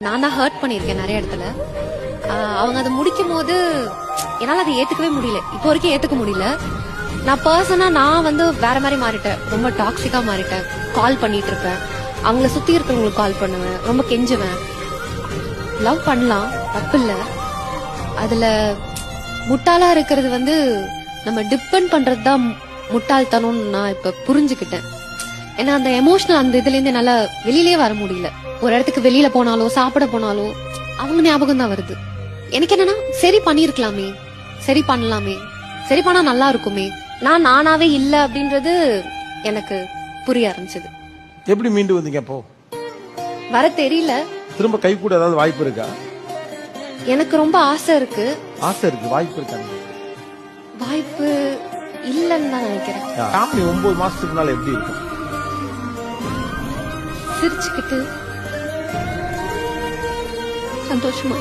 நான் தான் ஹர்ட் பண்ணிருக்கேன் நிறைய இடத்துல. அவங்க அதை முடிக்கும் போது என்னால அதை ஏத்துக்கவே முடியல. இப்போ வரைக்கும் ஏத்துக்க முடியல. நான் பர்சனா நான் வேற மாதிரி மாறிட்டேன். ரொம்ப டாக்ஸிக்கா மாறிட்டேன். கால் பண்ணிட்டு இருப்பேன், அவங்கள சுத்தி இருக்கிறவங்களுக்கு கால் பண்ணுவேன், ரொம்ப கெஞ்சுவேன். லவ் பண்ணலாம், தப்பு இல்ல. அதுல முட்டாளா இருக்கிறது நம்ம டிபெண்ட் பண்றதுதான் முட்டாள்தனம்னு நான் இப்ப புரிஞ்சுக்கிட்டேன். ஏன்னா அந்த எமோஷனல் அந்த இதுல இருந்து என்னால வெளியிலே வர முடியல. ஒரு இடத்துக்கு வெளியில போனாலோ சாப்பிட போனாலோ அவங்க ஞாபகம் தான் வருது. எனக்கு என்னன்னா, சரி பண்ணிருக்கலாமே, சரி பண்ணலாமே, சரி பண்ணா நல்லா இருக்குமே, நான் நானாவே இல்ல அப்படின்றது எனக்கு புரிய ஆரம்பிச்சது. எப்படி மீண்டு வந்தீங்க அப்போ? வர தெரியல. திரும்ப கை கூட ஏதாவது வாய்ப்பு இருக்கா? எனக்கு ரொம்ப ஆசை இருக்கு. ஆசை இருக்கு, வாய்ப்பு இருக்கா? வாய்ப்பு இல்லன்னு தான் நினைக்கிறேன். 9 மாசத்துக்கு முன்னால எப்படி இருக்கும்? சிரிச்சுக்கிட்டு சந்தோஷமா